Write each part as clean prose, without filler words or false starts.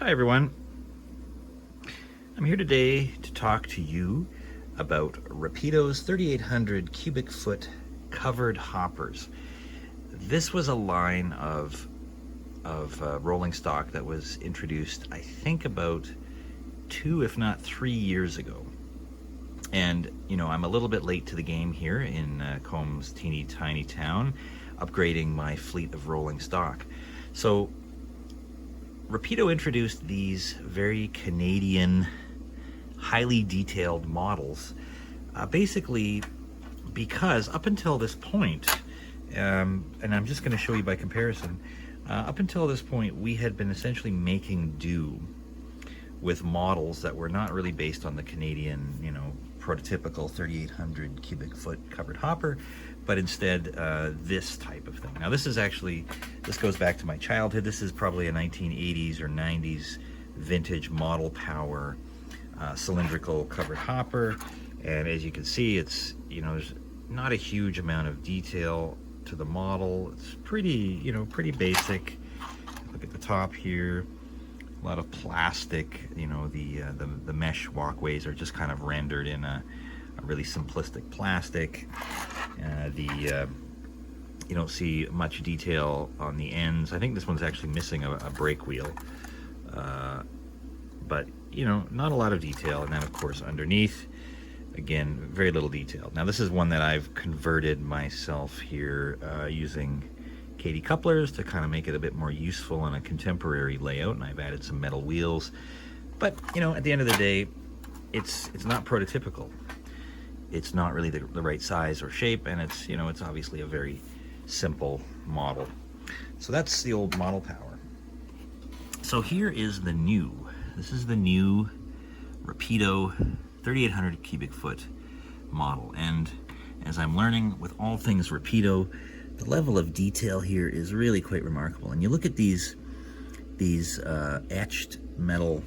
Hi everyone. I'm here today to talk to you about Rapido's 3800 cubic foot covered hoppers. This was a line of rolling stock that was introduced, I think, about 2, if not 3 years ago. And I'm a little bit late to the game here in Kohm's teeny tiny town, upgrading my fleet of rolling stock. So Rapido introduced these very Canadian, highly detailed models, basically because up until this point, and I'm just going to show you by comparison, up until this point we had been essentially making do with models that were not really based on the Canadian, prototypical 3800 cubic foot covered hopper, but instead this type of thing. Now this goes back to my childhood. This is probably a 1980s or 90s vintage model power cylindrical covered hopper, and as you can see, it's there's not a huge amount of detail to the model. It's pretty basic. Look at the top here. A lot of plastic, the mesh walkways are just kind of rendered in a really simplistic plastic. You don't see much detail on the ends. I think this one's actually missing a brake wheel, but not a lot of detail. And then of course underneath, again, very little detail. Now this is one that I've converted myself here using Katy couplers to kind of make it a bit more useful in a contemporary layout, and I've added some metal wheels. But at the end of the day, it's not prototypical. It's not really the right size or shape, and it's it's obviously a very simple model. So that's the old model power. So here is the new. This is the new Rapido 3800 cubic foot model, and as I'm learning with all things Rapido, the level of detail here is really quite remarkable. And you look at these etched metal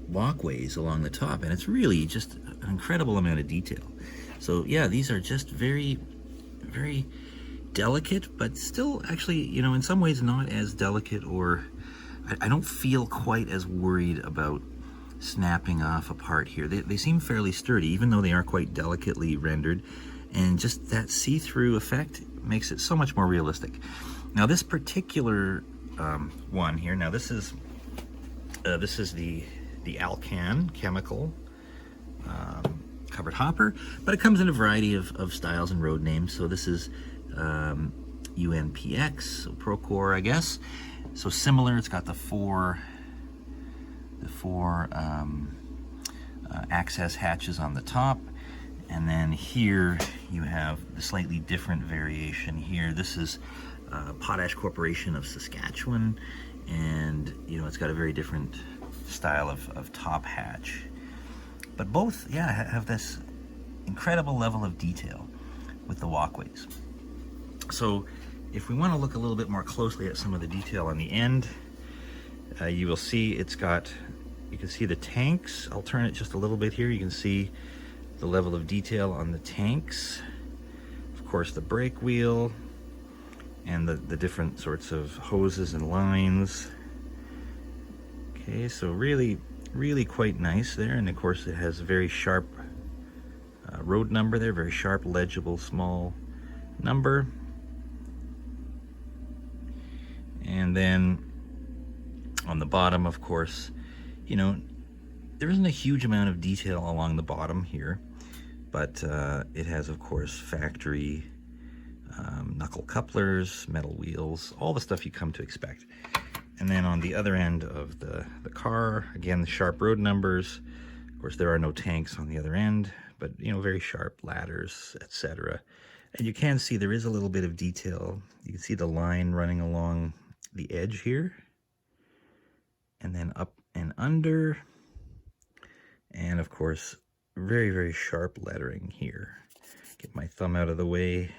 walkways along the top, and it's really just an incredible amount of detail. So yeah, these are just very, very delicate, but still actually, in some ways not as delicate, or I don't feel quite as worried about snapping off apart here. They seem fairly sturdy, even though they are quite delicately rendered, and just that see-through effect makes it so much more realistic. Now this particular one here, now this is the Alcan chemical covered hopper, but it comes in a variety of styles and road names. So this is UNPX, so Procore, I guess. So similar, it's got the four access hatches on the top. And then here you have the slightly different variation here. This is Potash Corporation of Saskatchewan, and it's got a very different style of top hatch. But both, yeah, have this incredible level of detail with the walkways. So if we want to look a little bit more closely at some of the detail on the end, you will see you can see the tanks. I'll turn it just a little bit here. You can see the level of detail on the tanks, of course the brake wheel, and the different sorts of hoses and lines. Okay, so really quite nice there. And of course it has a very sharp road number there, very sharp, legible, small number. And then on the bottom, of course, there isn't a huge amount of detail along the bottom here, but it has, of course, factory knuckle couplers, metal wheels, all the stuff you come to expect. And then on the other end of the car, again, the sharp road numbers. Of course, there are no tanks on the other end, but very sharp ladders, etc. And you can see there is a little bit of detail. You can see the line running along the edge here, and then up and under. And of course, very, very sharp lettering here. Get my thumb out of the way.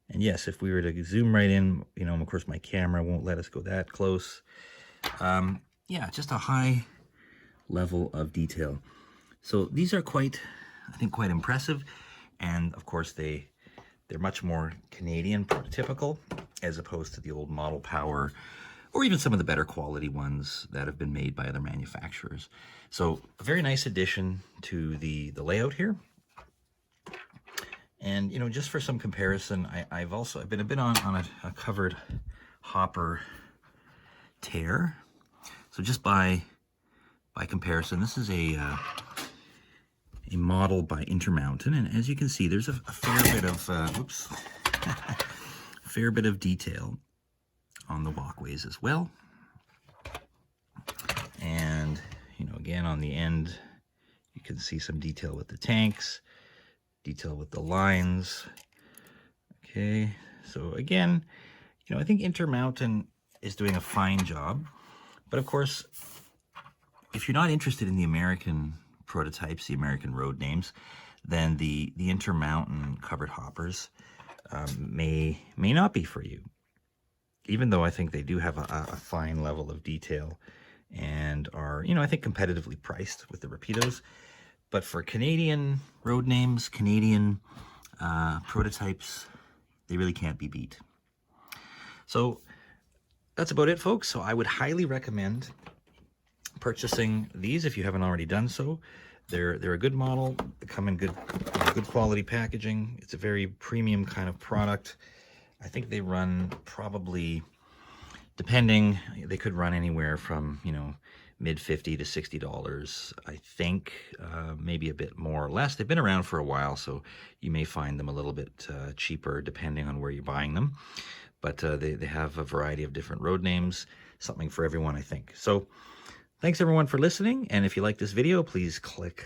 And yes, if we were to zoom right in, of course my camera won't let us go that close. Yeah, just a high level of detail. So these are I think quite impressive. And of course they're much more Canadian, prototypical, as opposed to the old model power or even some of the better quality ones that have been made by other manufacturers. So a very nice addition to the layout here. And, you know, just for some comparison, I've been a bit on a covered hopper tear. So just by comparison, this is a model by Intermountain, and as you can see, there's a fair bit of fair bit of detail on the walkways as well. And, you know, again, on the end, you can see some detail with the tanks, detail with the lines. Okay, so again, you know, I think Intermountain is doing a fine job. But of course, if you're not interested in the American prototypes, the American road names, then the Intermountain covered hoppers may not be for you. Even though I think they do have a fine level of detail and are, you know, I think competitively priced with the Rapidos. But for Canadian road names, Canadian prototypes, they really can't be beat. So that's about it, folks. So I would highly recommend purchasing these if you haven't already done so. They're a good model. They come in good quality packaging. It's a very premium kind of product. I think they run probably, depending, they could run anywhere from, you know, mid $50 to $60. I think maybe a bit more or less. They've been around for a while, so you may find them a little bit cheaper depending on where you're buying them. But they have a variety of different road names, something for everyone, I think. So thanks everyone for listening, and if you like this video, please click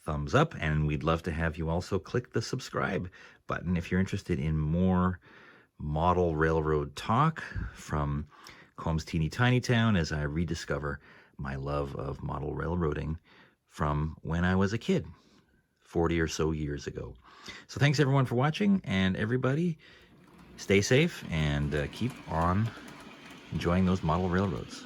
thumbs up, and we'd love to have you also click the subscribe button if you're interested in more model railroad talk from Kohm's teeny tiny town as I rediscover my love of model railroading from when I was a kid 40 or so years ago. So thanks everyone for watching, and everybody stay safe and keep on enjoying those model railroads.